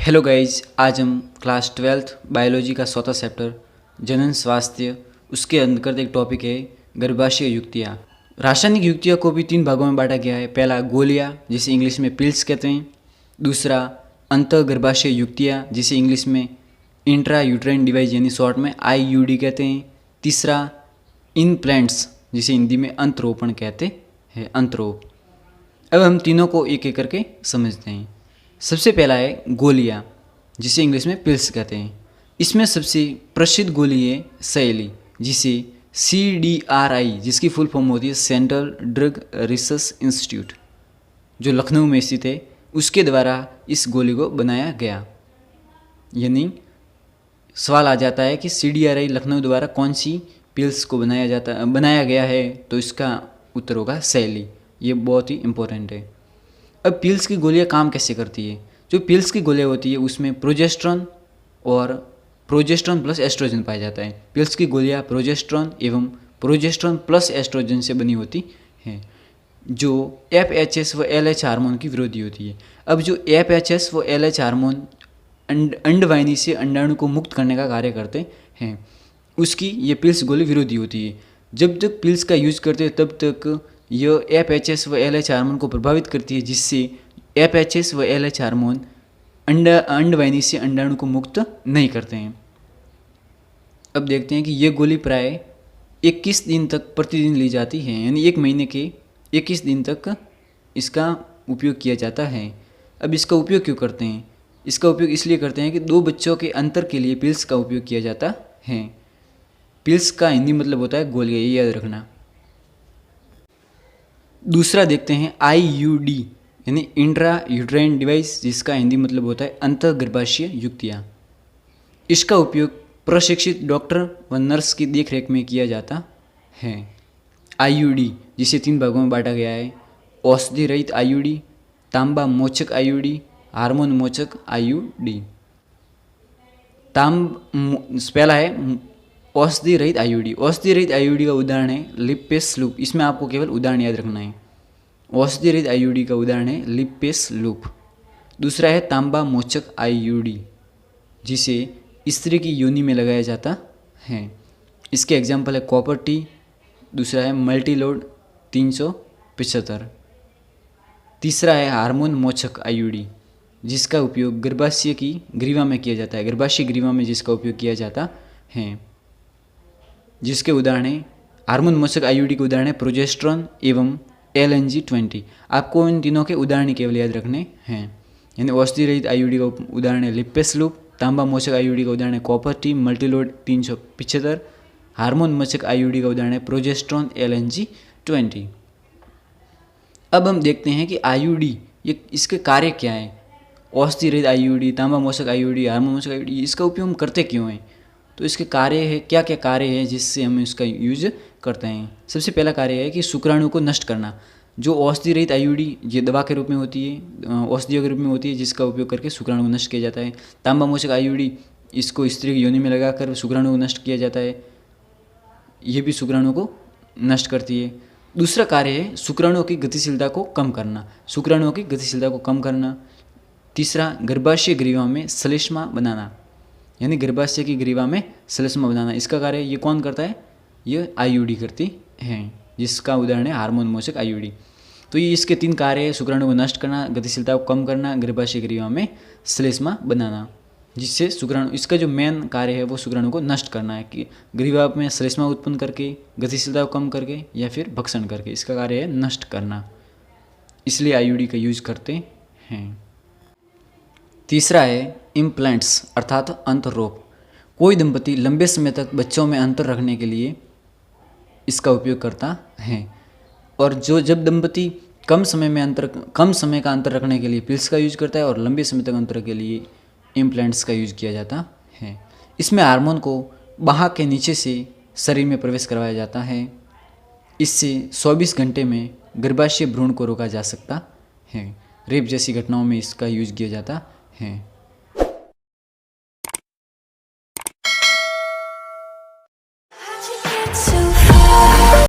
Hello guys, आज हम class 12th biology का चौथा चैप्टर जनन स्वास्थ्य उसके अंतर्गत एक टॉपिक है गर्भाशय युक्तियाँ। रासायनिक युक्तियों को भी 3 भागों में बांटा गया है। पहला गोलियाँ जिसे इंग्लिश में पिल्स कहते हैं, दूसरा अंतःगर्भाशय युक्तियाँ जिसे इंग्लिश में इंट्रा यूट्राइन डिवाइस यानी शॉर्ट में IUD कहते हैं, तीसरा इम्प्लांट्स जिसे हिंदी में अंतरोपण कहते हैं, अंतरोप। अब हम तीनों को एक एक करके समझते हैं। सबसे पहला है गोलियाँ जिसे इंग्लिश में पिल्स कहते हैं। इसमें सबसे प्रसिद्ध गोली है सैली जिसे CDRI जिसकी फुल फॉर्म होती है सेंट्रल ड्रग रिसर्च इंस्टीट्यूट जो लखनऊ में स्थित है, उसके द्वारा इस गोली को बनाया गया। यानी सवाल आ जाता है कि CDRI लखनऊ द्वारा कौन सी पिल्स को बनाया गया है, तो इसका उत्तर होगा सैली। ये बहुत ही इम्पोर्टेंट है। अब पिल्स की गोलियाँ काम कैसे करती है? जो पिल्स की गोलियाँ होती है उसमें प्रोजेस्टेरॉन और प्रोजेस्टेरॉन प्लस एस्ट्रोजन पाया जाता है। पिल्स की गोलियाँ प्रोजेस्टेरॉन एवं प्रोजेस्टेरॉन प्लस एस्ट्रोजन से बनी होती हैं, जो FHS व LH हार्मोन की विरोधी होती है। अब जो FHS व LH हार्मोन अंडवाहिनी से अंडाणु को मुक्त करने का कार्य करते हैं, उसकी ये पिल्स गोली विरोधी होती है। जब तक पिल्स का यूज करते हैं तब तक यह FHS व LH हार्मोन को प्रभावित करती है, जिससे FHS व LH हार्मोन अंडवाहिनी से अंडाणु को मुक्त नहीं करते हैं। अब देखते हैं कि ये गोली प्राय 21 दिन तक प्रतिदिन ली जाती है, यानी 1 महीने के 21 दिन तक इसका उपयोग किया जाता है। अब इसका उपयोग क्यों करते हैं? इसका उपयोग इसलिए करते हैं कि 2 बच्चों के अंतर के लिए पिल्स का उपयोग किया जाता है। पिल्स का हिंदी मतलब होता है गोलियाँ, ये याद रखना। दूसरा देखते हैं IUD यानी इंट्रा यूट्राइन डिवाइस जिसका हिंदी मतलब होता है अंतःगर्भाशय युक्तियाँ। इसका उपयोग प्रशिक्षित डॉक्टर व नर्स की देखरेख में किया जाता है। IUD जिसे 3 भागों में बांटा गया है: औषधि रहित IUD, तांबा मोचक IUD, हार्मोन मोचक IUD। पहला है औषधि रहित IUD। औषधि रहित IUD का उदाहरण है लिपेस लूप। इसमें आपको केवल उदाहरण याद रखना है। औषधि रहित IUD का उदाहरण है लिपेस लूप। दूसरा है तांबा मोचक IUD जिसे स्त्री की योनि में लगाया जाता है। इसके एग्जाम्पल है कॉपर टी। दूसरा है मल्टीलोड 375। तीसरा है हार्मोन मोचक IUD जिसका उपयोग गर्भाशय की ग्रीवा में किया जाता है। गर्भाशय ग्रीवा में जिसका उपयोग किया जाता है, जिसके उदाहरण है हार्मोन मोचक IUD के उदाहरण है प्रोजेस्टेरॉन एवं LNG-20। आपको इन तीनों के उदाहरण केवल याद रखने हैं। यानी औषधि रहित IUD का उदाहरण है लिपेस लूप, तांबा मोचक IUD का उदाहरण है कॉपर टी मल्टीलोड 375, हार्मोन मोचक IUD का उदाहरण है प्रोजेस्टेरॉन LNG-20। अब हम देखते हैं कि IUD ये इसके कार्य क्या हैं। औषधि रहित IUD, तांबा मोचक IUD, हार्मोन मोचक IUD, इसका उपयोग हम करते क्यों हैं? तो इसके कार्य है, क्या क्या कार्य है जिससे हम इसका यूज करते हैं। सबसे पहला कार्य है कि शुक्राणु को नष्ट करना। जो औषधि रहित IUD ये दवा के रूप में होती है, औषधि के रूप में होती है, जिसका उपयोग करके शुक्राणु को नष्ट किया जाता है। तांबा मोचक IUD इसको स्त्री की योनि में लगाकर शुक्राणु को नष्ट किया जाता है, ये भी शुक्राणु को नष्ट करती है। दूसरा कार्य है शुक्राणुओं की गतिशीलता को कम करना। शुक्राणुओं की गतिशीलता को कम करना। तीसरा गर्भाशय ग्रीवा में श्लेष्मा बनाना, यानी गर्भाशय की ग्रीवा में श्लेष्मा बनाना। इसका कार्य ये कौन करता है? ये IUD करती हैं, जिसका उदाहरण है हार्मोन मोचक IUD। तो ये इसके 3 कार्य है: शुक्राणु को नष्ट करना, गतिशीलता को कम करना, गर्भाशय ग्रीवा में श्लेष्मा बनाना। जिससे शुक्राणु, इसका जो मेन कार्य है वो शुक्राणु को नष्ट करना है, कि ग्रीवा में श्लेष्मा उत्पन्न करके, गतिशीलता को कम करके या फिर भक्षण करके। इसका कार्य है नष्ट करना, इसलिए IUD का यूज करते हैं। तीसरा है इम्प्लांट्स अर्थात अंतरोप। कोई दंपति लंबे समय तक बच्चों में अंतर रखने के लिए इसका उपयोग करता है, और जब दंपति कम समय का अंतर रखने के लिए पिल्स का यूज करता है और लंबे समय तक अंतर के लिए इम्प्लांट्स का यूज किया जाता है। इसमें हार्मोन को बाह के नीचे से शरीर में प्रवेश करवाया जाता है। इससे 24 घंटे में गर्भाशय भ्रूण को रोका जा सकता है। रेप जैसी घटनाओं में इसका यूज किया जाता है।